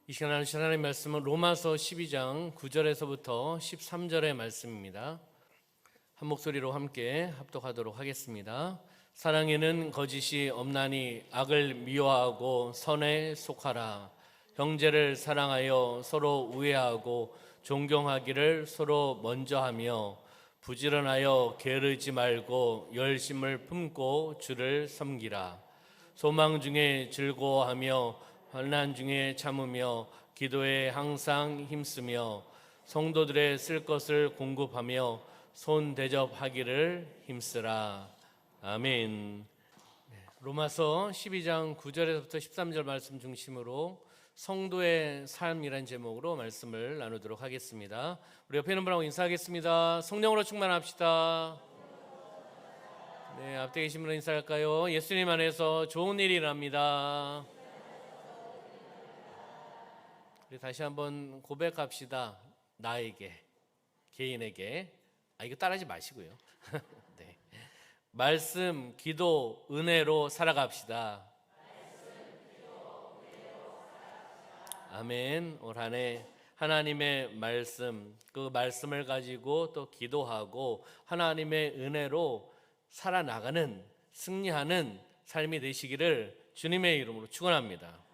이 시간 하나님의 말씀은 로마서 12장 9절에서부터 13절의 말씀입니다. 한 목소리로 함께 합독하도록 하겠습니다. 사랑에는 거짓이 없나니 악을 미워하고 선에 속하라. 형제를 사랑하여 서로 우애하고 존경하기를 서로 먼저 하며 부지런하여 게으르지 말고 열심을 품고 주를 섬기라. 소망 중에 즐거워하며 환난 중에 참으며 기도에 항상 힘쓰며 성도들의 쓸 것을 공급하며 손 대접하기를 힘쓰라. 아멘. 로마서 12장 9절에서부터 13절 말씀 중심으로 성도의 삶이란 제목으로 말씀을 나누도록 하겠습니다. 우리 옆에 있는 분하고 인사하겠습니다. 성령으로 충만합시다. 네, 앞에 계신 분은 인사할까요? 예수님 안에서 좋은 일이 일어납니다. 우리 다시 한번 고백합시다. 나에게, 개인에게. 이거 따라하지 마시고요. 네. 말씀, 기도, 은혜로 살아갑시다. 아멘. 올 한 해 하나님의 말씀, 그 말씀을 가지고 또 기도하고 하나님의 은혜로 살아나가는, 승리하는 삶이 되시기를 주님의 이름으로 축원합니다.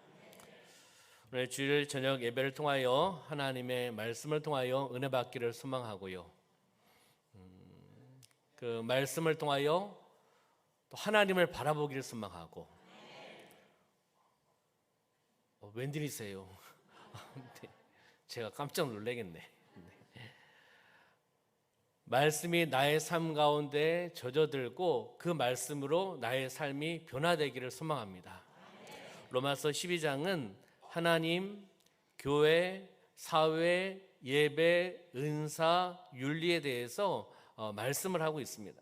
오늘 주일 저녁 예배를 통하여 하나님의 말씀을 통하여 은혜 받기를 소망하고요. 그 말씀을 통하여 또 하나님을 바라보기를 소망하고. 웬일이세요? 네, 제가 깜짝 놀라겠네. 말씀이 나의 삶 가운데 젖어들고 그 말씀으로 나의 삶이 변화되기를 소망합니다. 로마서 12장은 하나님, 교회, 사회, 예배, 은사, 윤리에 대해서 말씀을 하고 있습니다.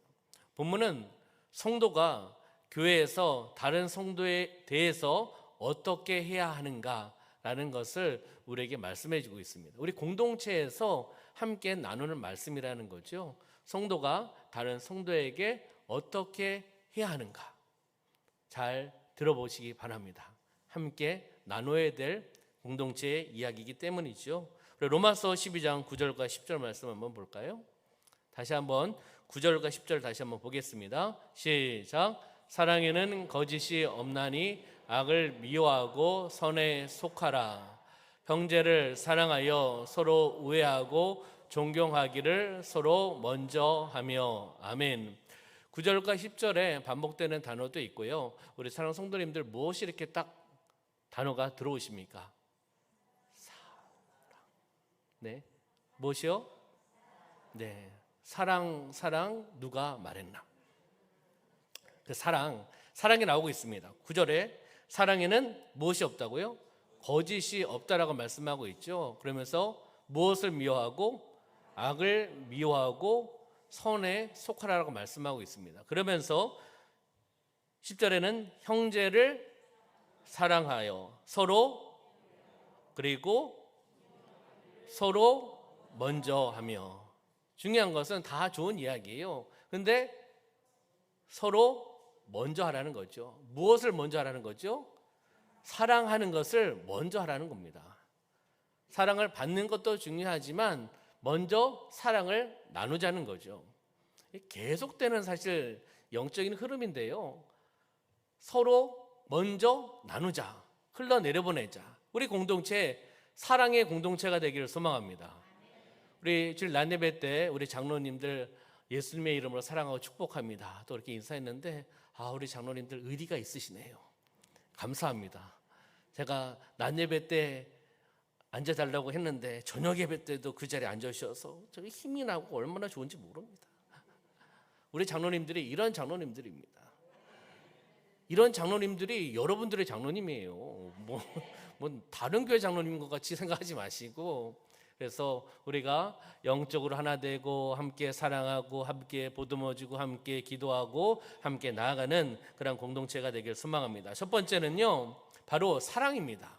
본문은 성도가 교회에서 다른 성도에 대해서 어떻게 해야 하는가라는 것을 우리에게 말씀해 주고 있습니다. 우리 공동체에서 함께 나누는 말씀이라는 거죠. 성도가 다른 성도에게 어떻게 해야 하는가 잘 들어보시기 바랍니다. 함께 나눠야 될 공동체의 이야기이기 때문이죠. 로마서 12장 9절과 10절 말씀 한번 볼까요? 다시 한번 9절과 10절 다시 한번 보겠습니다. 시작. 사랑에는 거짓이 없나니 악을 미워하고 선에 속하라. 형제를 사랑하여 서로 우애하고 존경하기를 서로 먼저 하며. 아멘. 9절과 10절에 반복되는 단어도 있고요. 우리 사랑 성도님들 무엇이 이렇게 딱 단어가 들어오십니까? 사랑. 네. 무엇이요? 네. 사랑 누가 말했나? 그 사랑이 나오고 있습니다. 9절에 사랑에는 무엇이 없다고요? 거짓이 없다라고 말씀하고 있죠. 그러면서 무엇을 미워하고 악을 미워하고 선에 속하라고 말씀하고 있습니다. 그러면서 10절에는 형제를 사랑하여 서로 먼저 하며. 중요한 것은 다 좋은 이야기예요. 근데 서로 먼저 하라는 거죠. 무엇을 먼저 하라는 거죠? 사랑하는 것을 먼저 하라는 겁니다. 사랑을 받는 것도 중요하지만 먼저 사랑을 나누자는 거죠. 계속되는 사실 영적인 흐름인데요. 서로 먼저 나누자, 흘러내려보내자. 우리 공동체 사랑의 공동체가 되기를 소망합니다. 우리 주일 낮 예배 때 우리 장로님들 예수님의 이름으로 사랑하고 축복합니다. 또 이렇게 인사했는데 우리 장로님들 의리가 있으시네요. 감사합니다. 제가 낮 예배 때 앉아달라고 했는데 저녁 예배 때도 그 자리에 앉으셔서 저기 힘이 나고 얼마나 좋은지 모릅니다. 우리 장로님들이 이런 장로님들입니다. 이런 장로님들이 여러분들의 장로님이에요. 뭐 다른 교회 장로님인 것 같이 생각하지 마시고, 그래서 우리가 영적으로 하나 되고 함께 사랑하고 함께 보듬어주고 함께 기도하고 함께 나아가는 그런 공동체가 되길 소망합니다. 첫 번째는요, 바로 사랑입니다.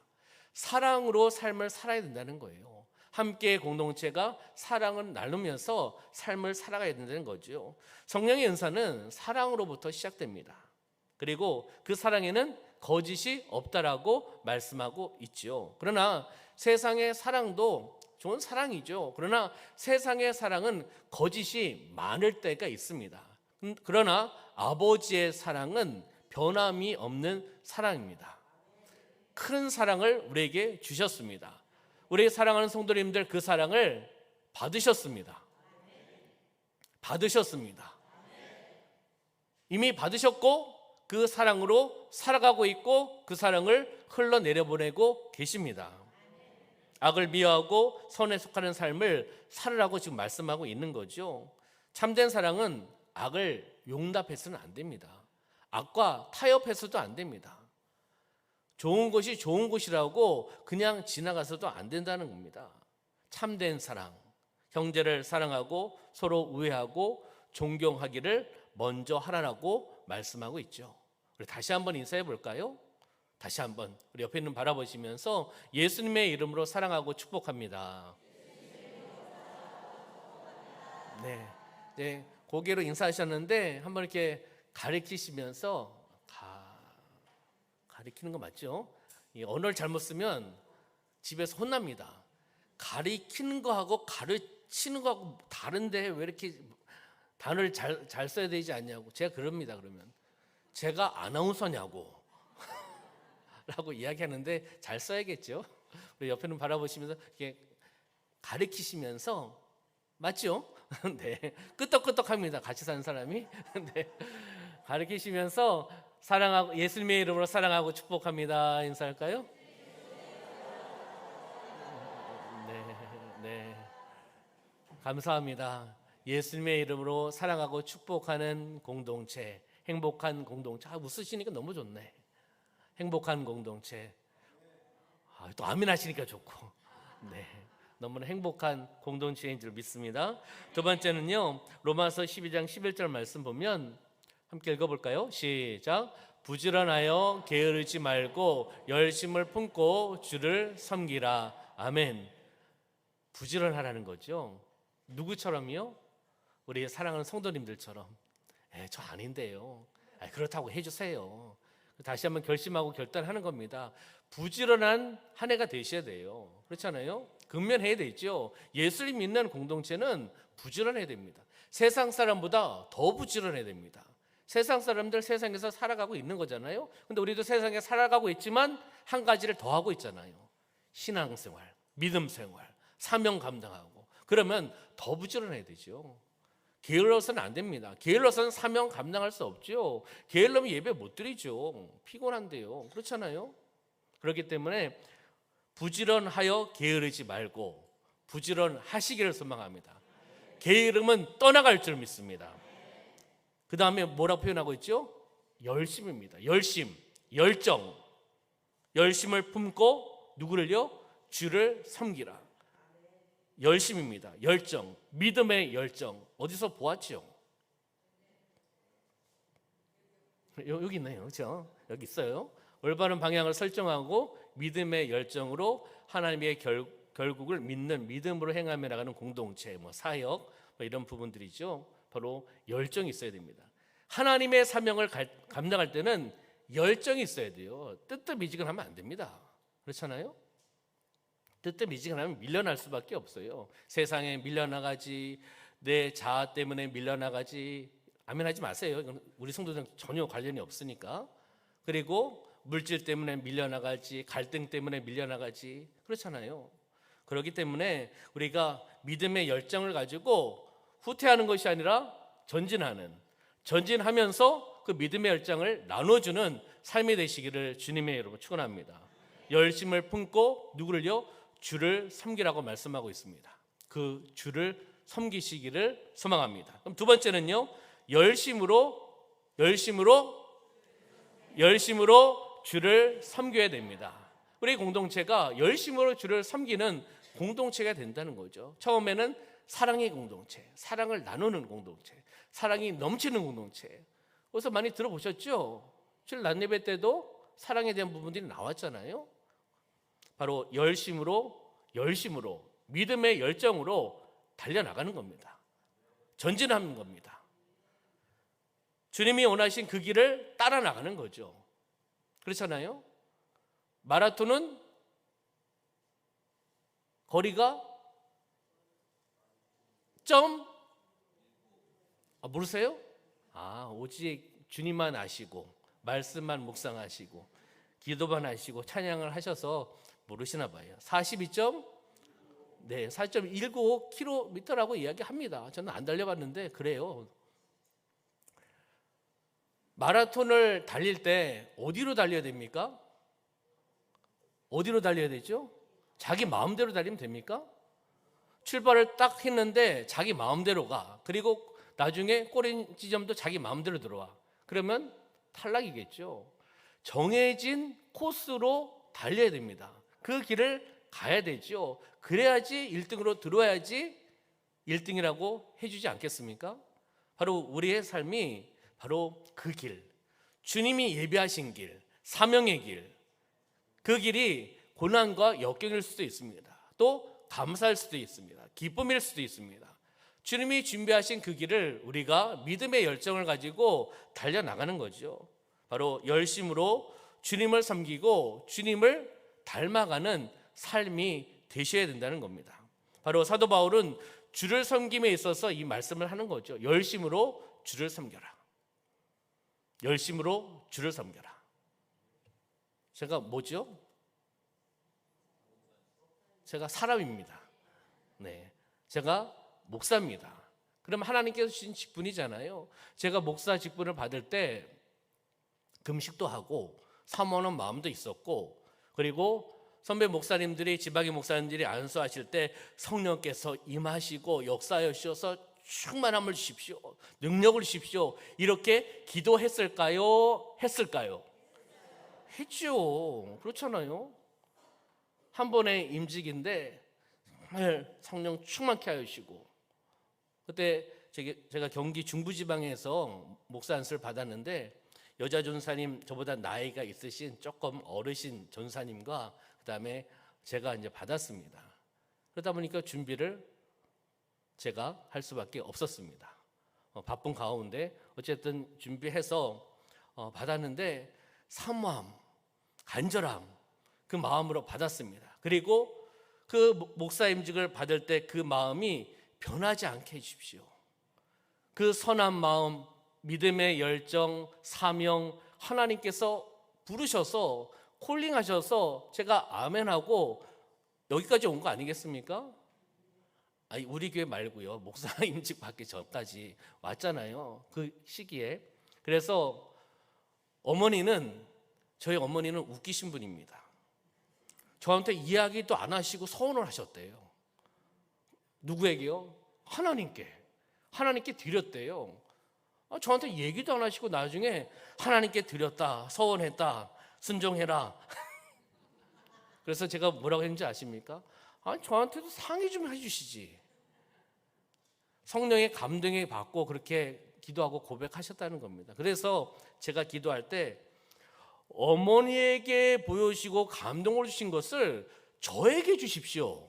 사랑으로 삶을 살아야 된다는 거예요. 함께 공동체가 사랑을 나누면서 삶을 살아가야 된다는 거죠. 성령의 은사는 사랑으로부터 시작됩니다. 그리고 그 사랑에는 거짓이 없다라고 말씀하고 있죠. 그러나 세상의 사랑도 좋은 사랑이죠. 그러나 세상의 사랑은 거짓이 많을 때가 있습니다. 그러나 아버지의 사랑은 변함이 없는 사랑입니다. 큰 사랑을 우리에게 주셨습니다. 우리 사랑하는 성도님들, 그 사랑을 받으셨습니다. 받으셨습니다. 이미 받으셨고 그 사랑으로 살아가고 있고 그 사랑을 흘러내려 보내고 계십니다. 악을 미워하고 선에 속하는 삶을 살으라고 지금 말씀하고 있는 거죠. 참된 사랑은 악을 용납해서는 안 됩니다. 악과 타협해서도 안 됩니다. 좋은 것이 좋은 것이라고 그냥 지나가서도 안 된다는 겁니다. 참된 사랑, 형제를 사랑하고 서로 우애하고 존경하기를 먼저 하라고 말씀하고 있죠. 우리 다시 한번 인사해 볼까요? 다시 한번 우리 옆에 있는 바라보시면서 예수님의 이름으로 사랑하고 축복합니다. 네, 고개로 인사하셨는데 한번 이렇게 가리키시면서 가리키는 거 맞죠? 이 언어를 잘못 쓰면 집에서 혼납니다. 가리키는 거하고 가르치는 거하고 다른데 왜 이렇게 단어를 잘 써야 되지 않냐고. 제가 그럽니다. 그러면 제가 아나운서냐고 라고 이야기하는데 잘 써야겠죠. 우리 옆에는 바라보시면서 이렇게 가리키시면서 맞죠? 네, 끄떡끄떡합니다. 같이 사는 사람이. 네, 가리키시면서 사랑하고 예수님의 이름으로 사랑하고 축복합니다. 인사할까요? 네, 감사합니다. 예수님의 이름으로 사랑하고 축복하는 공동체, 행복한 공동체. 웃으시니까 너무 좋네. 행복한 공동체. 또 아멘 하시니까 좋고. 네, 너무나 행복한 공동체인 줄 믿습니다. 두 번째는요, 로마서 12장 11절 말씀 보면 함께 읽어볼까요? 시작. 부지런하여 게으르지 말고 열심을 품고 주를 섬기라. 아멘. 부지런하라는 거죠. 누구처럼요? 우리 사랑하는 성도님들처럼. 저 아닌데요. 그렇다고 해주세요. 다시 한번 결심하고 결단하는 겁니다. 부지런한 한 해가 되셔야 돼요. 그렇잖아요? 근면해야 되죠. 예수를 믿는 공동체는 부지런해야 됩니다. 세상 사람보다 더 부지런해야 됩니다. 세상 사람들 세상에서 살아가고 있는 거잖아요. 근데 우리도 세상에 살아가고 있지만 한 가지를 더 하고 있잖아요. 신앙생활, 믿음생활, 사명 감당하고. 그러면 더 부지런해야 되죠. 게을러서는 안 됩니다. 게을러서는 사명 감당할 수 없죠. 게을러면 예배 못 드리죠. 피곤한데요. 그렇잖아요. 그렇기 때문에 부지런하여 게으르지 말고 부지런하시기를 소망합니다. 게으름은 떠나갈 줄 믿습니다. 그 다음에 뭐라고 표현하고 있죠? 열심입니다. 열심, 열정. 열심을 품고 누구를요? 주를 섬기라. 열심입니다. 열정, 믿음의 열정. 어디서 보았죠? 여기 있네요. 그렇죠? 여기 있어요. 올바른 방향을 설정하고 믿음의 열정으로 하나님의 결국을 믿는 믿음으로 행하며 나가는 공동체, 사역 이런 부분들이죠. 바로 열정이 있어야 됩니다. 하나님의 사명을 감당할 때는 열정이 있어야 돼요. 뜨뜻미지근하면 안 됩니다. 그렇잖아요? 뜨뜻미지근하면 밀려날 수밖에 없어요. 세상에 밀려나가지, 내 자아 때문에 밀려나가지. 아멘하지 마세요. 이건 우리 성도들은 전혀 관련이 없으니까. 그리고 물질 때문에 밀려나가지, 갈등 때문에 밀려나가지. 그렇잖아요. 그렇기 때문에 우리가 믿음의 열정을 가지고 후퇴하는 것이 아니라 전진하면서 그 믿음의 열정을 나눠주는 삶이 되시기를 주님의 이름으로 축원합니다. 열심을 품고 누구를요? 주를 섬기라고 말씀하고 있습니다. 그 주를 섬기시기를 소망합니다. 그럼 두 번째는요, 열심으로 주를 섬겨야 됩니다. 우리 공동체가 열심으로 주를 섬기는 공동체가 된다는 거죠. 처음에는 사랑의 공동체, 사랑을 나누는 공동체, 사랑이 넘치는 공동체. 그래서 많이 들어보셨죠? 주일 낮 예배 때도 사랑에 대한 부분들이 나왔잖아요. 바로 열심으로 믿음의 열정으로 달려나가는 겁니다. 전진하는 겁니다. 주님이 원하신 그 길을 따라 나가는 거죠. 그렇잖아요. 마라톤은 거리가 모르세요? 오직 주님만 아시고 말씀만 묵상하시고 기도만 하시고 찬양을 하셔서 모르시나 봐요. 4.19km라고 이야기합니다. 저는 안 달려봤는데 그래요. 마라톤을 달릴 때 어디로 달려야 됩니까? 어디로 달려야 되죠? 자기 마음대로 달리면 됩니까? 출발을 딱 했는데 자기 마음대로 가. 그리고 나중에 꼬리 지점도 자기 마음대로 들어와. 그러면 탈락이겠죠. 정해진 코스로 달려야 됩니다. 그 길을 가야 되죠. 그래야지 1등으로 들어와야지 1등이라고 해주지 않겠습니까? 바로 우리의 삶이 바로 그 길, 주님이 예비하신 길, 사명의 길, 그 길이 고난과 역경일 수도 있습니다. 또 감사할 수도 있습니다. 기쁨일 수도 있습니다. 주님이 준비하신 그 길을 우리가 믿음의 열정을 가지고 달려나가는 거죠. 바로 열심으로 주님을 섬기고 주님을 닮아가는 삶이 되셔야 된다는 겁니다. 바로 사도 바울은 주를 섬김에 있어서 이 말씀을 하는 거죠. 열심으로 주를 섬겨라. 열심으로 주를 섬겨라. 제가 뭐죠? 제가 사람입니다. 네, 제가 목사입니다. 그럼 하나님께서 주신 직분이잖아요. 제가 목사 직분을 받을 때 금식도 하고 사모하는 마음도 있었고, 그리고 선배 목사님들이, 지방의 목사님들이 안수하실 때 성령께서 임하시고 역사하여 주셔서 충만함을 주십시오, 능력을 주십시오, 이렇게 기도했을까요? 했을까요? 했죠. 그렇잖아요. 한 번의 임직인데 정말 성령 충만케 하여 주시고, 그때 제가 경기 중부지방에서 목사 안수를 받았는데 여자 전사님, 저보다 나이가 있으신 조금 어르신 전사님과 그다음에 제가 이제 받았습니다. 그러다 보니까 준비를 제가 할 수밖에 없었습니다. 바쁜 가운데 어쨌든 준비해서 받았는데 사모함, 간절함, 그 마음으로 받았습니다. 그리고 그 목사 임직을 받을 때 그 마음이 변하지 않게 해주십시오. 그 선한 마음, 믿음의 열정, 사명, 하나님께서 부르셔서 콜링하셔서 제가 아멘하고 여기까지 온 거 아니겠습니까? 아니, 우리 교회 말고요, 목사 임직 받기 전까지 왔잖아요, 그 시기에. 그래서 저희 어머니는 웃기신 분입니다. 저한테 이야기도 안 하시고 서원을 하셨대요. 누구에게요? 하나님께 드렸대요. 저한테 얘기도 안 하시고 나중에 하나님께 드렸다, 서원했다, 순종해라. 그래서 제가 뭐라고 했는지 아십니까? 저한테도 상의 좀 해주시지. 성령의 감동에 받고 그렇게 기도하고 고백하셨다는 겁니다. 그래서 제가 기도할 때 어머니에게 보여주시고 감동을 주신 것을 저에게 주십시오.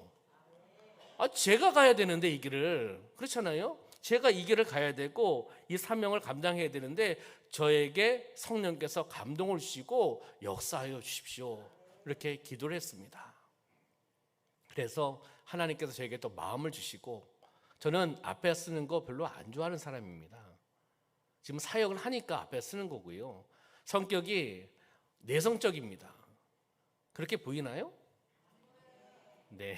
제가 가야 되는데 이 길을, 그렇잖아요. 제가 이 길을 가야 되고 이 사명을 감당해야 되는데 저에게 성령께서 감동을 주시고 역사하여 주십시오, 이렇게 기도를 했습니다. 그래서 하나님께서 저에게 또 마음을 주시고, 저는 앞에 쓰는 거 별로 안 좋아하는 사람입니다. 지금 사역을 하니까 앞에 쓰는 거고요. 성격이 내성적입니다. 그렇게 보이나요? 네.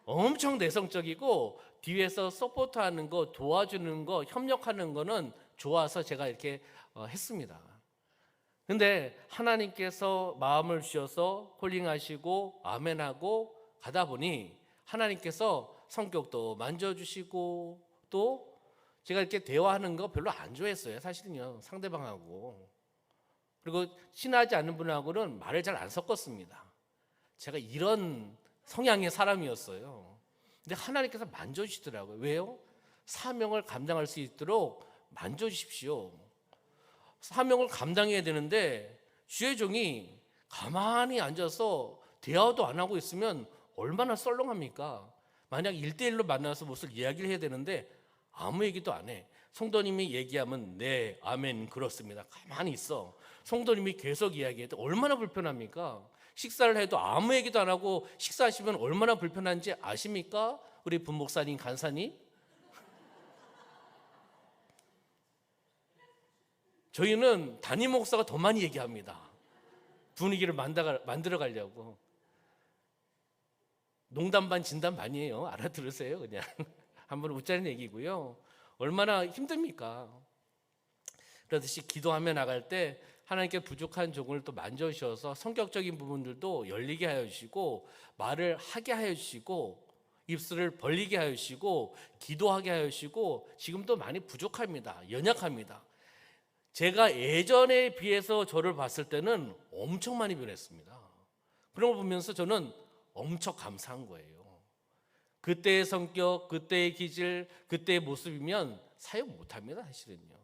엄청 내성적이고 뒤에서 서포트하는 거, 도와주는 거, 협력하는 거는 좋아서 제가 이렇게 했습니다. 근데 하나님께서 마음을 주셔서 콜링하시고 아멘하고 가다 보니 하나님께서 성격도 만져주시고, 또 제가 이렇게 대화하는 거 별로 안 좋아했어요, 사실은요, 상대방하고. 그리고 친하지 않는 분하고는 말을 잘 안 섞었습니다. 제가 이런 성향의 사람이었어요. 근데 하나님께서 만져주시더라고요. 왜요? 사명을 감당할 수 있도록 만져주십시오. 사명을 감당해야 되는데 주의 종이 가만히 앉아서 대화도 안 하고 있으면 얼마나 썰렁합니까? 만약 1대1로 만나서 무슨 이야기를 해야 되는데 아무 얘기도 안 해. 성도님이 얘기하면 네, 아멘, 그렇습니다. 가만히 있어. 성도님이 계속 이야기해도 얼마나 불편합니까? 식사를 해도 아무 얘기도 안 하고 식사하시면 얼마나 불편한지 아십니까? 우리 분목사님, 간사님? 저희는 담임 목사가 더 많이 얘기합니다. 분위기를 만들어 가려고. 농담 반 진담 반이에요. 알아들으세요 그냥. 한번 웃자는 얘기고요. 얼마나 힘듭니까? 그러듯이 기도하며 나갈 때 하나님께 부족한 종을 또 만져주셔서 성격적인 부분들도 열리게 하여 주시고, 말을 하게 하여 주시고, 입술을 벌리게 하여 주시고, 기도하게 하여 주시고, 지금도 많이 부족합니다. 연약합니다. 제가 예전에 비해서 저를 봤을 때는 엄청 많이 변했습니다. 그런 걸 보면서 저는 엄청 감사한 거예요. 그때의 성격, 그때의 기질, 그때의 모습이면 사역 못합니다. 사실은요.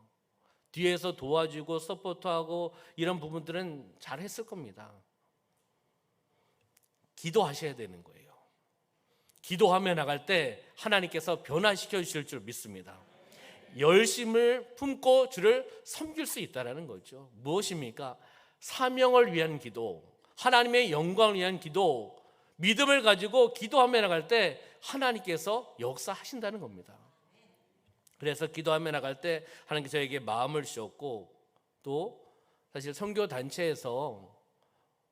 뒤에서 도와주고 서포트하고 이런 부분들은 잘 했을 겁니다. 기도하셔야 되는 거예요. 기도하며 나갈 때 하나님께서 변화시켜 주실 줄 믿습니다. 열심을 품고 주를 섬길 수 있다는 거죠. 무엇입니까? 사명을 위한 기도, 하나님의 영광을 위한 기도, 믿음을 가지고 기도하며 나갈 때 하나님께서 역사하신다는 겁니다. 그래서 기도하며 나갈 때 하나님께서 저에게 마음을 주셨고, 또 사실 선교단체에서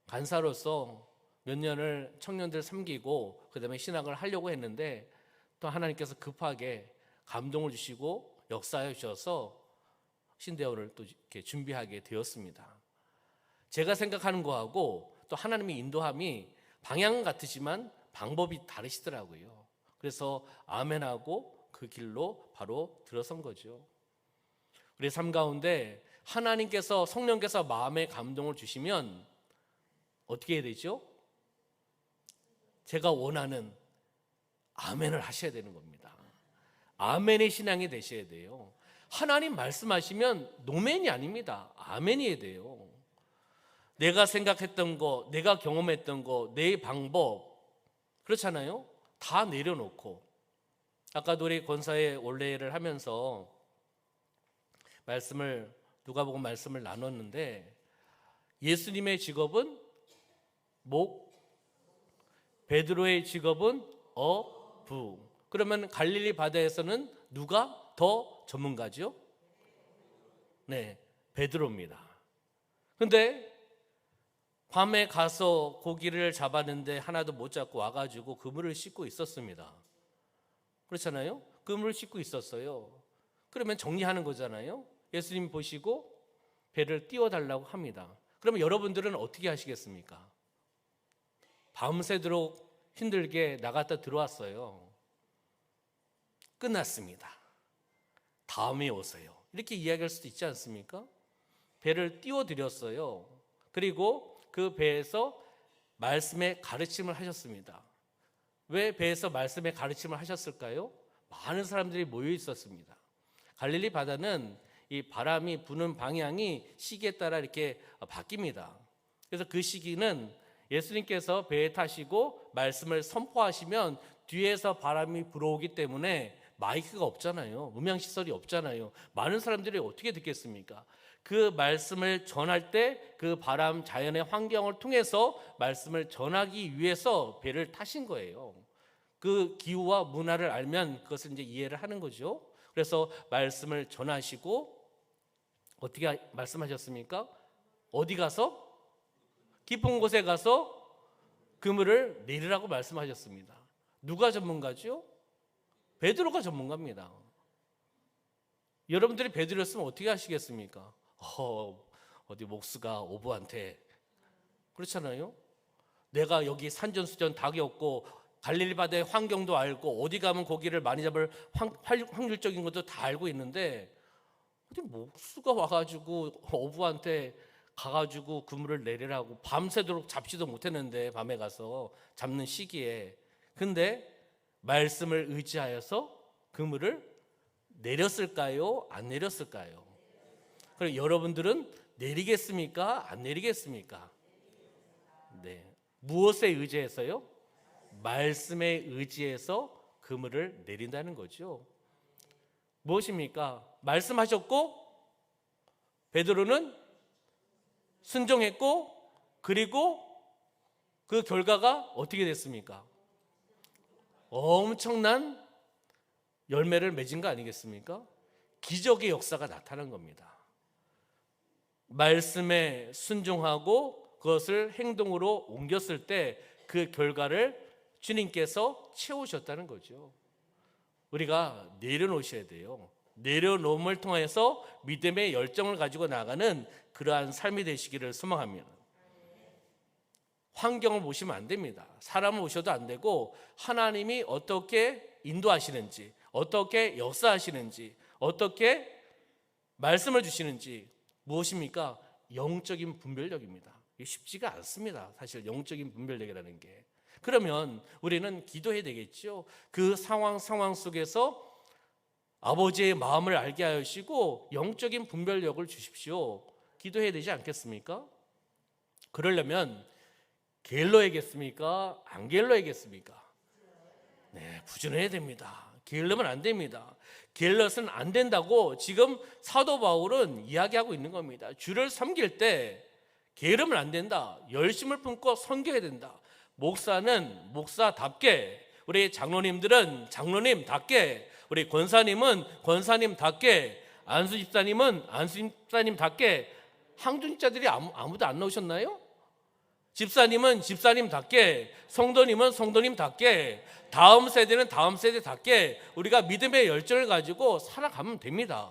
간사로서 몇 년을 청년들 섬기고 그 다음에 신학을 하려고 했는데, 또 하나님께서 급하게 감동을 주시고 역사해 주셔서 신대원을 또 이렇게 준비하게 되었습니다. 제가 생각하는 거하고 또 하나님의 인도함이 방향은 같으지만 방법이 다르시더라고요. 그래서 아멘하고 그 길로 바로 들어선 거죠. 우리 삶 가운데 하나님께서, 성령께서 마음에 감동을 주시면 어떻게 해야 되죠? 제가 원하는 아멘을 하셔야 되는 겁니다. 아멘의 신앙이 되셔야 돼요. 하나님 말씀하시면 노멘이 아닙니다. 아멘이어야 돼요. 내가 생각했던 거, 내가 경험했던 거, 내 방법, 그렇잖아요. 다 내려놓고. 아까도 우리 권사의 올레를 하면서 누가복음 말씀을 나눴는데, 예수님의 직업은 목, 베드로의 직업은 어부. 그러면 갈릴리 바다에서는 누가 더 전문가죠? 네, 베드로입니다. 근데 밤에 가서 고기를 잡았는데 하나도 못 잡고 와가지고 그물을 씻고 있었습니다. 그렇잖아요? 그물을 씻고 있었어요. 그러면 정리하는 거잖아요. 예수님 보시고 배를 띄워달라고 합니다. 그러면 여러분들은 어떻게 하시겠습니까? 밤새도록 힘들게 나갔다 들어왔어요. 끝났습니다. 다음에 오세요. 이렇게 이야기할 수도 있지 않습니까? 배를 띄워드렸어요. 그리고 그 배에서 말씀의 가르침을 하셨습니다. 왜 배에서 말씀의 가르침을 하셨을까요? 많은 사람들이 모여 있었습니다. 갈릴리 바다는 이 바람이 부는 방향이 시기에 따라 이렇게 바뀝니다. 그래서 그 시기는 예수님께서 배에 타시고 말씀을 선포하시면 뒤에서 바람이 불어오기 때문에 마이크가 없잖아요. 음향시설이 없잖아요. 많은 사람들이 어떻게 듣겠습니까? 그 말씀을 전할 때 그 바람, 자연의 환경을 통해서 말씀을 전하기 위해서 배를 타신 거예요. 그 기후와 문화를 알면 그것을 이제 이해를 하는 거죠. 그래서 말씀을 전하시고 어떻게 말씀하셨습니까? 어디 가서? 깊은 곳에 가서 그물을 내리라고 말씀하셨습니다. 누가 전문가죠? 베드로가 전문가입니다. 여러분들이 베드로였으면 어떻게 하시겠습니까? 어디 목수가 어부한테, 그렇잖아요. 내가 여기 산전수전 다 겪고 갈릴리 바다의 환경도 알고 어디 가면 고기를 많이 잡을 확률적인 것도 다 알고 있는데, 어디 목수가 와가지고 어부한테 가가지고 그물을 내리라고, 밤새도록 잡지도 못했는데 밤에 가서 잡는 시기에. 근데 말씀을 의지하여서 그물을 내렸을까요? 안 내렸을까요? 그럼 여러분들은 내리겠습니까? 안 내리겠습니까? 네. 무엇에 의지해서요? 말씀에 의지해서 그물을 내린다는 거죠. 무엇입니까? 말씀하셨고 베드로는 순종했고, 그리고 그 결과가 어떻게 됐습니까? 엄청난 열매를 맺은 거 아니겠습니까? 기적의 역사가 나타난 겁니다. 말씀에 순종하고 그것을 행동으로 옮겼을 때 그 결과를 주님께서 채우셨다는 거죠. 우리가 내려놓으셔야 돼요. 내려놓음을 통해서 믿음의 열정을 가지고 나가는 그러한 삶이 되시기를 소망합니다. 환경을 보시면 안 됩니다. 사람을 보셔도 안 되고, 하나님이 어떻게 인도하시는지, 어떻게 역사하시는지, 어떻게 말씀을 주시는지, 무엇입니까? 영적인 분별력입니다. 이게 쉽지가 않습니다. 사실 영적인 분별력이라는 게. 그러면 우리는 기도해야 되겠죠. 그 상황 속에서 아버지의 마음을 알게 하시고 영적인 분별력을 주십시오. 기도해야 되지 않겠습니까? 그러려면 게을러야겠습니까? 안 게을러야겠습니까? 네, 부지런해야 됩니다. 게을르면 안 됩니다. 게을러서는 안 된다고 지금 사도 바울은 이야기하고 있는 겁니다. 주를 섬길 때 게으르면 안 된다. 열심을 품고 섬겨야 된다. 목사는 목사답게, 우리 장로님들은 장로님답게, 우리 권사님은 권사님답게, 안수 집사님은 안수 집사님답게. 항중자들이 아무도 안 나오셨나요? 집사님은 집사님답게, 성도님은 성도님답게, 다음 세대는 다음 세대답게 우리가 믿음의 열정을 가지고 살아가면 됩니다.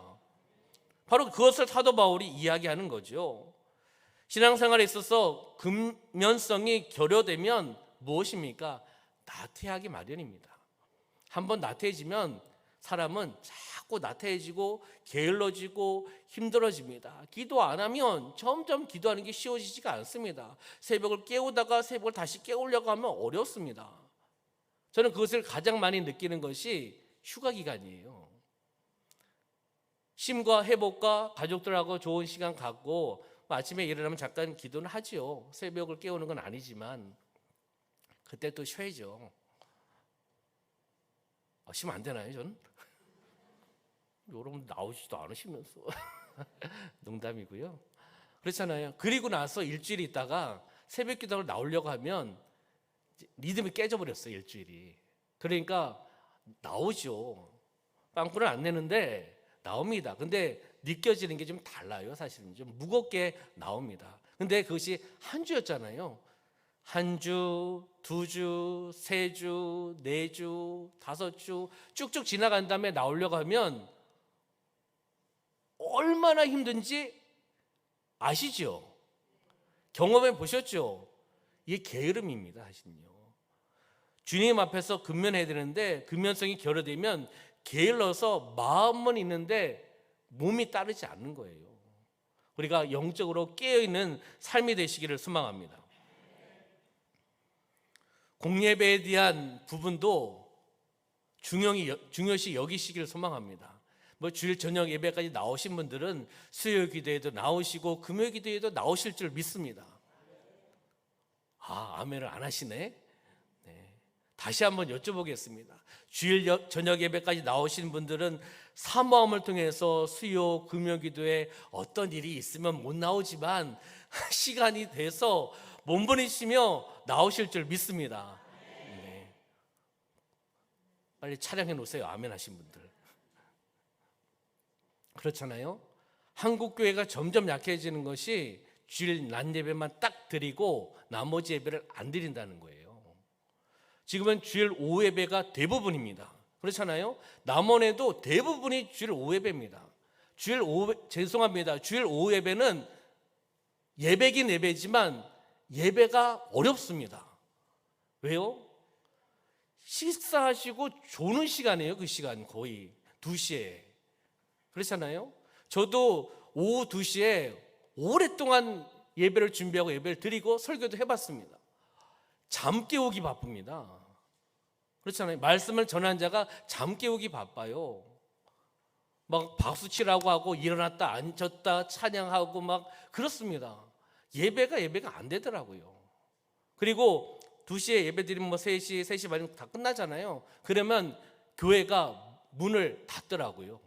바로 그것을 사도 바울이 이야기하는 거죠. 신앙생활에 있어서 근면성이 결여되면 무엇입니까? 나태하기 마련입니다. 한번 나태해지면 사람은 자꾸 나태해지고 게을러지고 힘들어집니다. 기도 안 하면 점점 기도하는 게 쉬워지지가 않습니다. 새벽을 깨우다가 새벽을 다시 깨우려고 하면 어렵습니다. 저는 그것을 가장 많이 느끼는 것이 휴가 기간이에요. 쉼과 회복과 가족들하고 좋은 시간 갖고 아침에 일어나면 잠깐 기도는 하지요. 새벽을 깨우는 건 아니지만 그때 또 쉬어야죠. 쉬면 안 되나요, 저는? 여러분 나오시지도 않으시면서 농담이고요. 그렇잖아요. 그리고 나서 일주일 있다가 새벽 기도를 나오려고 하면 리듬이 깨져버렸어요, 일주일이. 그러니까 나오죠. 빵꾸는 안 내는데 나옵니다. 근데 느껴지는 게 좀 달라요. 사실은 좀 무겁게 나옵니다. 근데 그것이 한 주였잖아요. 한 주, 두 주, 세 주, 네 주, 다섯 주 쭉쭉 지나간 다음에 나오려고 하면 얼마나 힘든지 아시죠? 경험해 보셨죠? 이게 게으름입니다, 사실은요. 주님 앞에서 근면해야 되는데 근면성이 결여되면 게을러서 마음은 있는데 몸이 따르지 않는 거예요. 우리가 영적으로 깨어있는 삶이 되시기를 소망합니다. 공예배에 대한 부분도 중요시 여기시기를 소망합니다. 주일 저녁 예배까지 나오신 분들은 수요 기도에도 나오시고 금요 기도에도 나오실 줄 믿습니다. 아멘을 안 하시네. 네. 다시 한번 여쭤보겠습니다. 주일 저녁 예배까지 나오신 분들은 사모함을 통해서 수요 금요 기도에 어떤 일이 있으면 못 나오지만 시간이 돼서 몸부림치며 나오실 줄 믿습니다. 네. 빨리 촬영해 놓으세요. 아멘 하신 분들. 그렇잖아요. 한국 교회가 점점 약해지는 것이 주일 낮 예배만 딱 드리고 나머지 예배를 안 드린다는 거예요. 지금은 주일 오후 예배가 대부분입니다. 그렇잖아요. 남원에도 대부분이 주일 오후 예배입니다. 주일 오후 예배는 예배긴 예배지만 예배가 어렵습니다. 왜요? 식사하시고 조는 시간이에요. 그 시간 거의 2시에. 그렇잖아요. 저도 오후 2시에 오랫동안 예배를 준비하고 예배를 드리고 설교도 해봤습니다. 잠 깨우기 바쁩니다. 그렇잖아요. 말씀을 전한 자가 잠 깨우기 바빠요. 막 박수치라고 하고 일어났다 앉았다 찬양하고 막 그렇습니다. 예배가 안 되더라고요. 그리고 2시에 예배 드리면 3시, 3시 반이면 다 끝나잖아요. 그러면 교회가 문을 닫더라고요.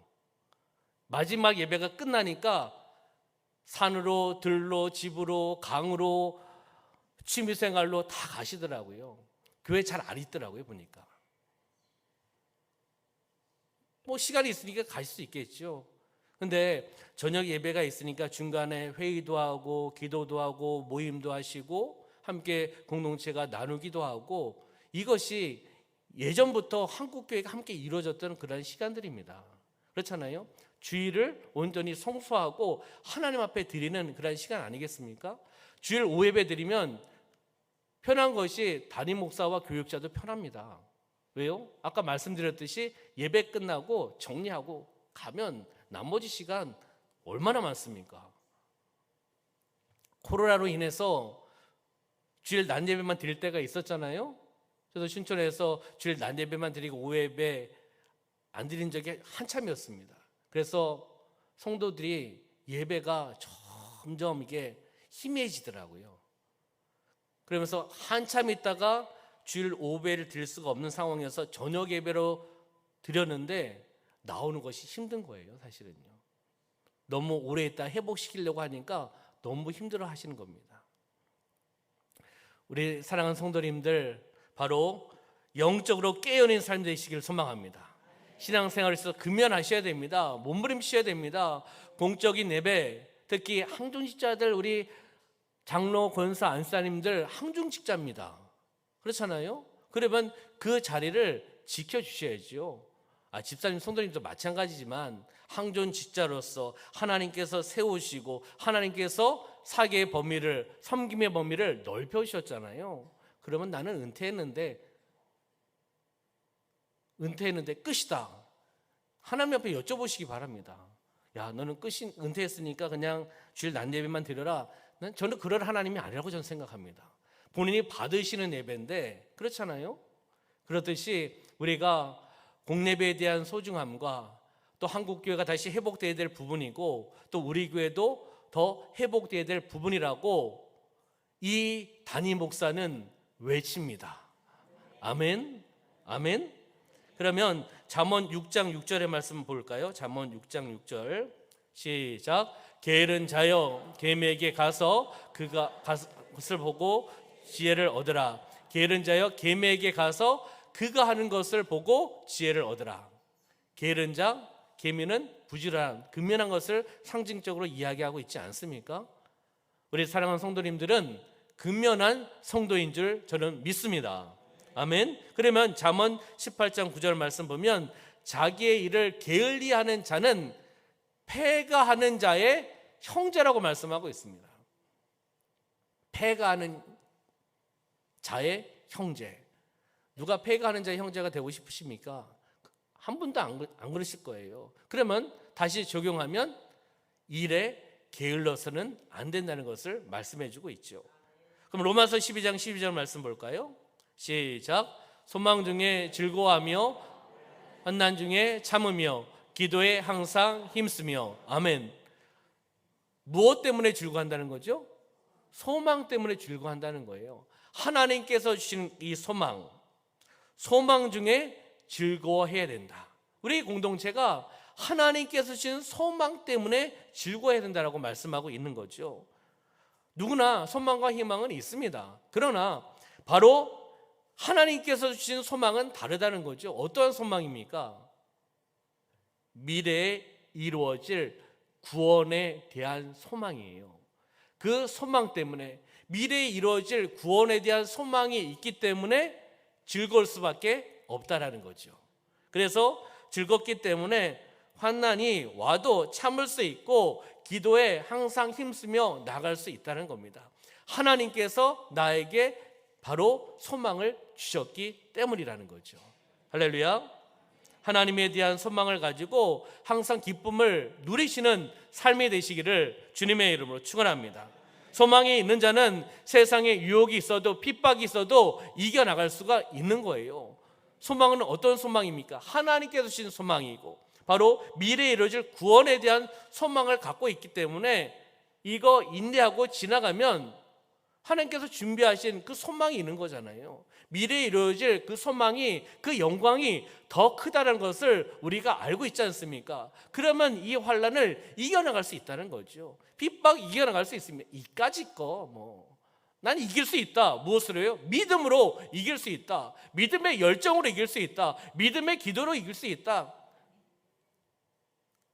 마지막 예배가 끝나니까 산으로, 들로, 집으로, 강으로, 취미생활로 다 가시더라고요. 교회 잘 안 있더라고요, 보니까. 뭐 시간이 있으니까 가실 수 있겠죠. 근데 저녁 예배가 있으니까 중간에 회의도 하고 기도도 하고 모임도 하시고 함께 공동체가 나누기도 하고, 이것이 예전부터 한국교회가 함께 이루어졌던 그런 시간들입니다. 그렇잖아요. 주일을 온전히 성수하고 하나님 앞에 드리는 그런 시간 아니겠습니까? 주일 5예배 드리면 편한 것이 담임 목사와 교육자도 편합니다. 왜요? 아까 말씀드렸듯이 예배 끝나고 정리하고 가면 나머지 시간 얼마나 많습니까? 코로나로 인해서 주일 낮 예배만 드릴 때가 있었잖아요. 저도 신촌에서 주일 낮 예배만 드리고 5예배 안 드린 적이 한참이었습니다. 그래서 성도들이 예배가 점점 이게 희미해지더라고요. 그러면서 한참 있다가 주일 5예배를 드릴 수가 없는 상황이어서 저녁 예배로 드렸는데 나오는 것이 힘든 거예요, 사실은요. 너무 오래 있다 회복시키려고 하니까 너무 힘들어 하시는 겁니다. 우리 사랑하는 성도님들, 바로 영적으로 깨어있는 삶 되시길 소망합니다. 신앙생활에서 근면하셔야 됩니다. 몸부림치셔야 됩니다. 공적인 예배, 특히 항중직자들, 우리 장로, 권사, 안사님들 항중직자입니다. 그렇잖아요. 그러면 그 자리를 지켜주셔야죠. 집사님, 성도님도 마찬가지지만 항존직자로서 하나님께서 세우시고 하나님께서 사계의 범위를, 섬김의 범위를 넓혀주셨잖아요. 그러면 나는 은퇴했는데 끝이다, 하나님 앞에 여쭤보시기 바랍니다. 야, 너는 끝이, 은퇴했으니까 그냥 주일 낮 예배만 드려라. 저는 그럴 하나님이 아니라고 저는 생각합니다. 본인이 받으시는 예배인데, 그렇잖아요. 그렇듯이 우리가 공예배에 대한 소중함과 또 한국교회가 다시 회복되어야 될 부분이고, 또 우리 교회도 더 회복되어야 될 부분이라고 이 담임 목사는 외칩니다. 아멘, 아멘. 그러면 잠언 6장 6절의 말씀 볼까요? 잠언 6장 6절 시작. 게으른 자여 계매에게 가서 그가 것을 보고 지혜를 얻으라. 게으른 자여 계매에게 가서 그가 하는 것을 보고 지혜를 얻으라. 게으른 자, 계미는 부지런한, 근면한 것을 상징적으로 이야기하고 있지 않습니까? 우리 사랑하는 성도님들은 근면한 성도인 줄 저는 믿습니다. 아멘. 그러면 잠언 18장 9절 말씀 보면 자기의 일을 게을리하는 자는 패가하는 자의 형제라고 말씀하고 있습니다. 패가하는 자의 형제. 누가 패가하는 자의 형제가 되고 싶으십니까? 한 분도 안 그러실 거예요. 그러면 다시 적용하면 일에 게을러서는 안 된다는 것을 말씀해 주고 있죠. 그럼 로마서 12장 12절 말씀 볼까요? 시작. 소망 중에 즐거워하며 환난 중에 참으며 기도에 항상 힘쓰며. 아멘. 무엇 때문에 즐거워한다는 거죠? 소망 때문에 즐거워한다는 거예요. 하나님께서 주신 이 소망 중에 즐거워해야 된다. 우리 공동체가 하나님께서 주신 소망 때문에 즐거워해야 된다고 말씀하고 있는 거죠. 누구나 소망과 희망은 있습니다. 그러나 바로 하나님께서 주신 소망은 다르다는 거죠. 어떠한 소망입니까? 미래에 이루어질 구원에 대한 소망이에요. 그 소망 때문에, 미래에 이루어질 구원에 대한 소망이 있기 때문에 즐거울 수밖에 없다라는 거죠. 그래서 즐겁기 때문에 환난이 와도 참을 수 있고 기도에 항상 힘쓰며 나갈 수 있다는 겁니다. 하나님께서 나에게 바로 소망을 주셨기 때문이라는 거죠. 할렐루야. 하나님에 대한 소망을 가지고 항상 기쁨을 누리시는 삶이 되시기를 주님의 이름으로 축원합니다. 소망이 있는 자는 세상에 유혹이 있어도 핍박이 있어도 이겨나갈 수가 있는 거예요. 소망은 어떤 소망입니까? 하나님께서 주신 소망이고 바로 미래에 이루어질 구원에 대한 소망을 갖고 있기 때문에 이거 인내하고 지나가면 하나님께서 준비하신 그 소망이 있는 거잖아요. 미래에 이루어질 그 소망이, 그 영광이 더 크다는 것을 우리가 알고 있지 않습니까? 그러면 이 환난을 이겨나갈 수 있다는 거죠. 핍박 이겨나갈 수 있습니다. 이까짓 거 난 이길 수 있다. 무엇으로요? 믿음으로 이길 수 있다. 믿음의 열정으로 이길 수 있다. 믿음의 기도로 이길 수 있다.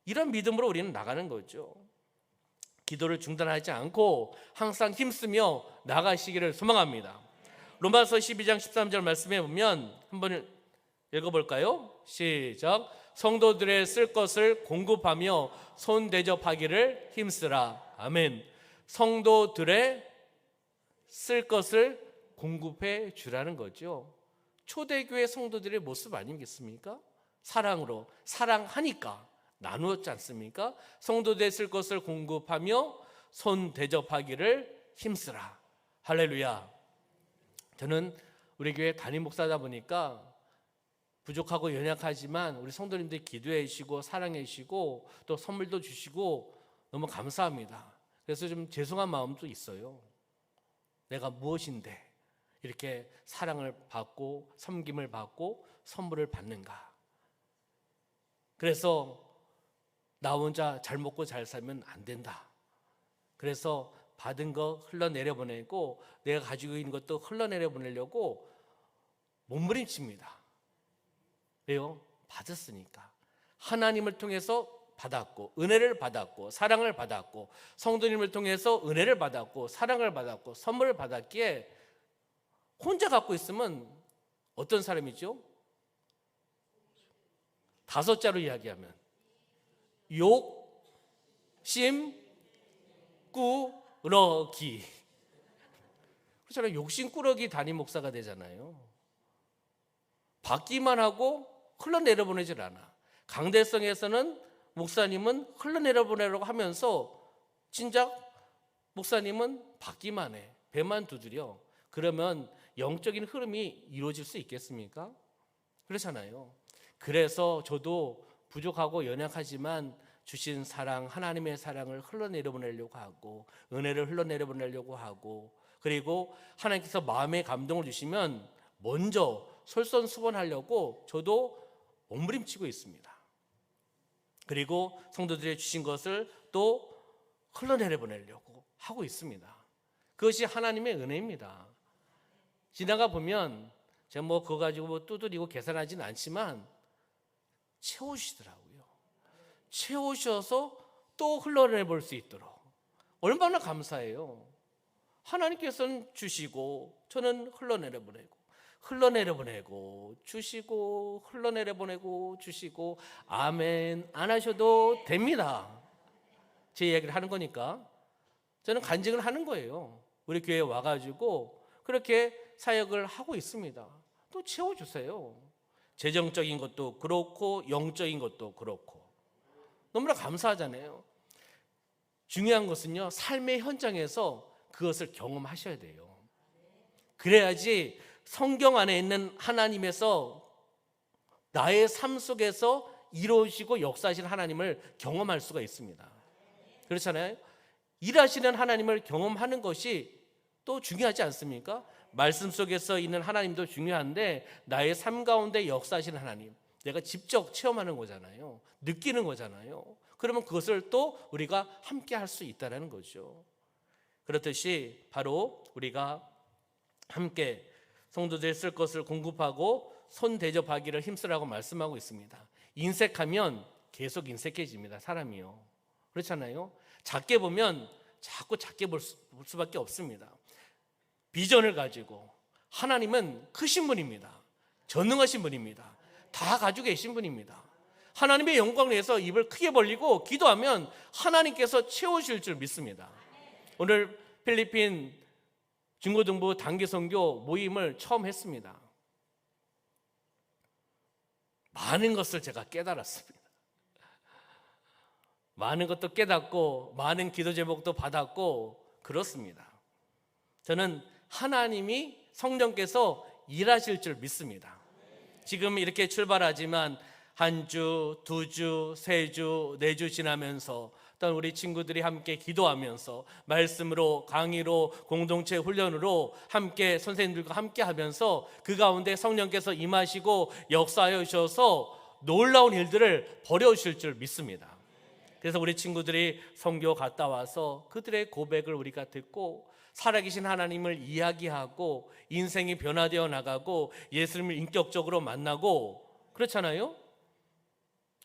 이런 믿음으로 우리는 나가는 거죠. 기도를 중단하지 않고 항상 힘쓰며 나가시기를 소망합니다. 로마서 12장 13절 말씀에 보면 한번 읽어볼까요? 시작. 성도들의 쓸 것을 공급하며 손 대접하기를 힘쓰라. 아멘. 성도들의 쓸 것을 공급해 주라는 거죠. 초대교회 성도들의 모습 아니겠습니까? 사랑으로, 사랑하니까 나누었지 않습니까? 성도들의 쓸 것을 공급하며 손 대접하기를 힘쓰라. 할렐루야. 저는 우리 교회 담임 목사다 보니까 부족하고 연약하지만 우리 성도님들이 기도해 주시고 사랑해 주시고 또 선물도 주시고 너무 감사합니다. 그래서 좀 죄송한 마음도 있어요. 내가 무엇인데 이렇게 사랑을 받고 섬김을 받고 선물을 받는가. 그래서 나 혼자 잘 먹고 잘 살면 안 된다. 그래서 받은 거 흘러내려 보내고 내가 가지고 있는 것도 흘러내려 보내려고 몸부림칩니다. 왜요? 받았으니까. 하나님을 통해서 받았고 은혜를 받았고 사랑을 받았고 성도님을 통해서 은혜를 받았고 사랑을 받았고 선물을 받았기에 혼자 갖고 있으면 어떤 사람이죠? 5자로 이야기하면 욕심 꾸러기. 그렇잖아요. 욕심 꾸러기 담임 목사가 되잖아요. 받기만 하고 흘러내려 보내질 않아. 강대성에서는 목사님은 흘러내려 보내려고 하면서 진작 목사님은 받기만 해. 배만 두드려. 그러면 영적인 흐름이 이루어질 수 있겠습니까? 그렇잖아요. 그래서 저도 부족하고 연약하지만 주신 사랑, 하나님의 사랑을 흘러내려 보내려고 하고 은혜를 흘러내려 보내려고 하고 그리고 하나님께서 마음의 감동을 주시면 먼저 솔선수범하려고 저도 몸부림치고 있습니다. 그리고 성도들이 주신 것을 또 흘러내려 보내려고 하고 있습니다. 그것이 하나님의 은혜입니다. 지나가 보면 제가 그거 가지고 두드리고 계산하지는 않지만 채우시더라고요. 채우셔서 또 흘러내볼 수 있도록 얼마나 감사해요. 하나님께서는 주시고 저는 흘러내려 보내고 주시고 흘러내려 보내고 주시고 아멘 안 하셔도 됩니다. 제 이야기를 하는 거니까 저는 간증을 하는 거예요. 우리 교회에 와가지고 그렇게 사역을 하고 있습니다. 또 채워주세요. 재정적인 것도 그렇고 영적인 것도 그렇고 너무나 감사하잖아요. 중요한 것은요, 삶의 현장에서 그것을 경험하셔야 돼요. 그래야지 성경 안에 있는 하나님에서 나의 삶 속에서 이루어지고 역사하시는 하나님을 경험할 수가 있습니다. 그렇잖아요. 일하시는 하나님을 경험하는 것이 또 중요하지 않습니까? 말씀 속에서 있는 하나님도 중요한데 나의 삶 가운데 역사하시는 하나님, 내가 직접 체험하는 거잖아요. 느끼는 거잖아요. 그러면 그것을 또 우리가 함께 할 수 있다는 거죠. 그렇듯이 바로 우리가 함께 성도들이 쓸 것을 공급하고 손 대접하기를 힘쓰라고 말씀하고 있습니다. 인색하면 계속 인색해집니다. 사람이요. 그렇잖아요. 작게 보면 자꾸 작게 볼 수밖에 없습니다. 비전을 가지고 하나님은 크신 분입니다. 전능하신 분입니다. 다 가지고 계신 분입니다. 하나님의 영광을 위해서 입을 크게 벌리고 기도하면 하나님께서 채우실 줄 믿습니다. 오늘 필리핀 중고등부 단기선교 모임을 처음 했습니다. 많은 것을 제가 깨달았습니다. 많은 것도 깨닫고 많은 기도 제목도 받았고 그렇습니다. 저는 하나님이 성령께서 일하실 줄 믿습니다. 지금 이렇게 출발하지만 한 주, 두 주, 세 주, 네 주 지나면서 어떤 우리 친구들이 함께 기도하면서 말씀으로 강의로 공동체 훈련으로 함께 선생님들과 함께 하면서 그 가운데 성령께서 임하시고 역사하여 주셔서 놀라운 일들을 벌여주실 줄 믿습니다. 그래서 우리 친구들이 선교 갔다 와서 그들의 고백을 우리가 듣고 살아계신 하나님을 이야기하고 인생이 변화되어 나가고 예수님을 인격적으로 만나고 그렇잖아요.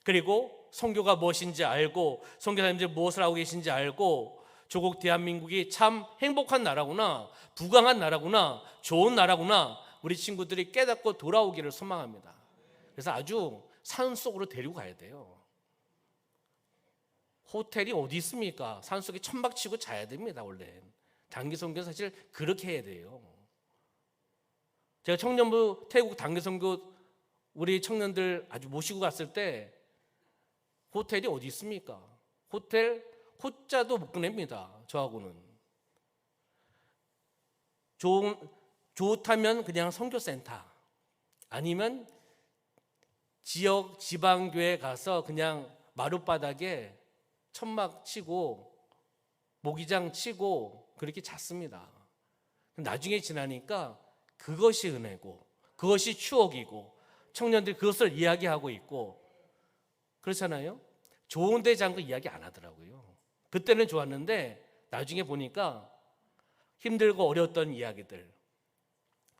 그리고 선교가 무엇인지 알고 선교사님들이 무엇을 하고 계신지 알고 조국 대한민국이 참 행복한 나라구나, 부강한 나라구나, 좋은 나라구나 우리 친구들이 깨닫고 돌아오기를 소망합니다. 그래서 아주 산속으로 데리고 가야 돼요. 호텔이 어디 있습니까? 산속에 천막 치고 자야 됩니다. 원래 단기 선교 사실 그렇게 해야 돼요. 제가 청년부 태국 단기 선교 우리 청년들 아주 모시고 갔을 때 호텔이 어디 있습니까? 호텔 호자도 못 보냅니다. 저하고는 좋다면 그냥 선교센터 아니면 지역 지방교회 가서 그냥 마룻바닥에 천막 치고 모기장 치고 그렇게 잤습니다. 나중에 지나니까 그것이 은혜고 그것이 추억이고 청년들이 그것을 이야기하고 있고 그렇잖아요. 좋은 데 잔 거 이야기 안 하더라고요. 그때는 좋았는데 나중에 보니까 힘들고 어려웠던 이야기들,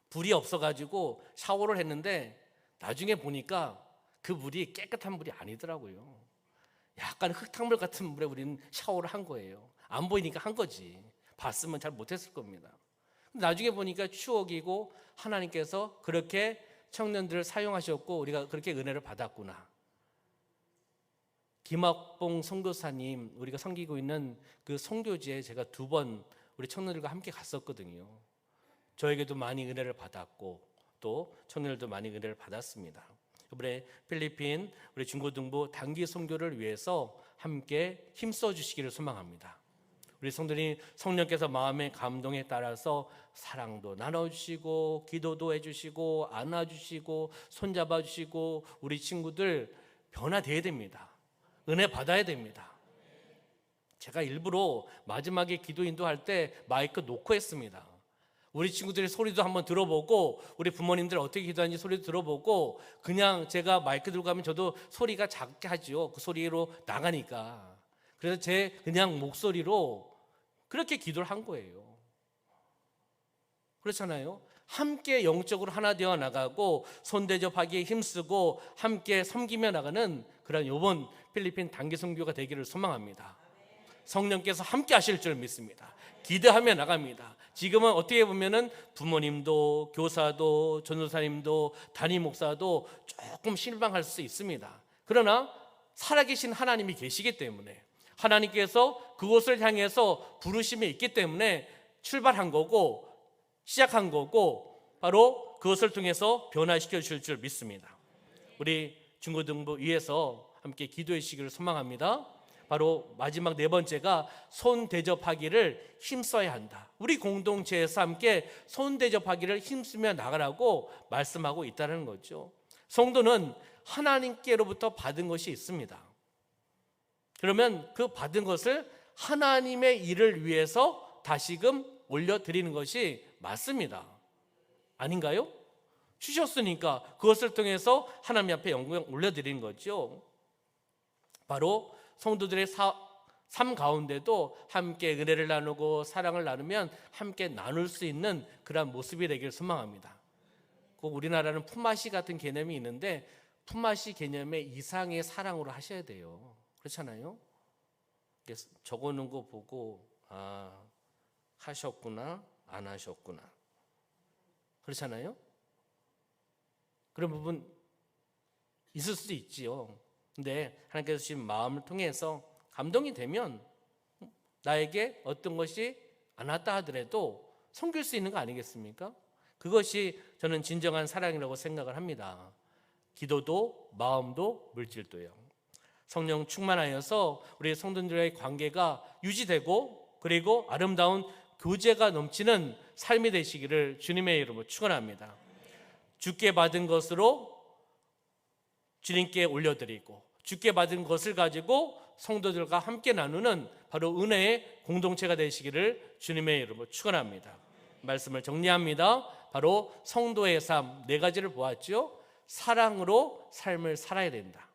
불이 없어가지고 샤워를 했는데 나중에 보니까 그 물이 깨끗한 물이 아니더라고요. 약간 흙탕물 같은 물에 우리는 샤워를 한 거예요. 안 보이니까 한 거지. 봤으면 잘 못했을 겁니다. 나중에 보니까 추억이고 하나님께서 그렇게 청년들을 사용하셨고 우리가 그렇게 은혜를 받았구나. 김학봉 선교사님 우리가 섬기고 있는 그 선교지에 제가 2번 우리 청년들과 함께 갔었거든요. 저에게도 많이 은혜를 받았고 또 청년들도 많이 은혜를 받았습니다. 이번에 필리핀 우리 중고등부 단기 선교를 위해서 함께 힘써 주시기를 소망합니다. 우리 성도님 성령께서 마음의 감동에 따라서 사랑도 나눠주시고 기도도 해주시고 안아주시고 손잡아주시고 우리 친구들 변화돼야 됩니다. 은혜 받아야 됩니다. 제가 일부러 마지막에 기도 인도할 때 마이크 놓고 했습니다. 우리 친구들의 소리도 한번 들어보고 우리 부모님들 어떻게 기도하는지 소리도 들어보고 그냥 제가 마이크 들고 가면 저도 소리가 작게 하죠. 그 소리로 나가니까. 그래서 제 그냥 목소리로 그렇게 기도를 한 거예요. 그렇잖아요. 함께 영적으로 하나 되어 나가고 손대접하기에 힘쓰고 함께 섬기며 나가는 그런 이번 필리핀 단기 선교가 되기를 소망합니다. 성령께서 함께 하실 줄 믿습니다. 기대하며 나갑니다. 지금은 어떻게 보면은 부모님도 교사도 전도사님도 담임 목사도 조금 실망할 수 있습니다. 그러나 살아계신 하나님이 계시기 때문에 하나님께서 그곳을 향해서 부르심이 있기 때문에 출발한 거고 시작한 거고 바로 그것을 통해서 변화시켜 주실 줄 믿습니다. 우리 중고등부 위에서 함께 기도해 주시기를 소망합니다. 바로 마지막 4번째가 손 대접하기를 힘써야 한다. 우리 공동체에서 함께 손 대접하기를 힘쓰며 나가라고 말씀하고 있다는 거죠. 성도는 하나님께로부터 받은 것이 있습니다. 그러면 그 받은 것을 하나님의 일을 위해서 다시금 올려드리는 것이 맞습니다. 아닌가요? 주셨으니까 그것을 통해서 하나님 앞에 영광 올려드리는 거죠. 바로 성도들의 삶 가운데도 함께 은혜를 나누고 사랑을 나누면 함께 나눌 수 있는 그런 모습이 되기를 소망합니다. 꼭 우리나라는 품앗이 같은 개념이 있는데 품앗이 개념의 이상의 사랑으로 하셔야 돼요. 그렇잖아요. 적어놓은 거 보고 하셨구나 안 하셨구나 그렇잖아요. 그런 부분 있을 수도 있지요. 근데 하나님께서 주신 마음을 통해서 감동이 되면 나에게 어떤 것이 안 왔다 하더라도 섬길 수 있는 거 아니겠습니까? 그것이 저는 진정한 사랑이라고 생각을 합니다. 기도도 마음도 물질도요. 성령 충만하여서 우리 성도들의 관계가 유지되고 그리고 아름다운 교제가 넘치는 삶이 되시기를 주님의 이름으로 축원합니다. 주께 받은 것으로 주님께 올려드리고 주께 받은 것을 가지고 성도들과 함께 나누는 바로 은혜의 공동체가 되시기를 주님의 이름으로 축원합니다. 말씀을 정리합니다. 바로 성도의 삶 네 가지를 보았죠. 사랑으로 삶을 살아야 된다.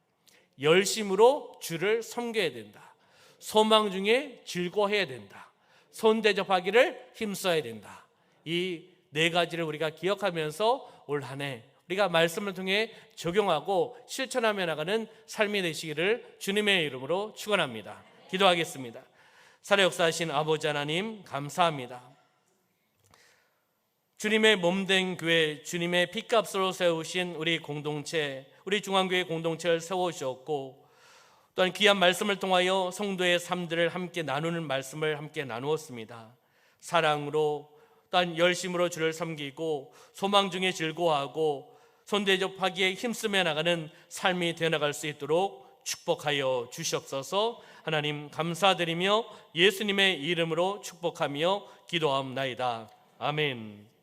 열심으로 주를 섬겨야 된다. 소망 중에 즐거워해야 된다. 손 대접하기를 힘써야 된다. 이 네 가지를 우리가 기억하면서 올 한 해 우리가 말씀을 통해 적용하고 실천하며 나가는 삶이 되시기를 주님의 이름으로 축원합니다. 기도하겠습니다. 살아 역사하신 아버지 하나님 감사합니다. 주님의 몸된 교회, 주님의 피값으로 세우신 우리 공동체, 우리 중앙교회 공동체를 세워주셨고 또한 귀한 말씀을 통하여 성도의 삶들을 함께 나누는 말씀을 함께 나누었습니다. 사랑으로 또한 열심으로 주를 섬기고 소망 중에 즐거워하고 손대접하기에 힘쓰며 나가는 삶이 되어나갈 수 있도록 축복하여 주시옵소서. 하나님 감사드리며 예수님의 이름으로 축복하며 기도하옵나이다. 아멘.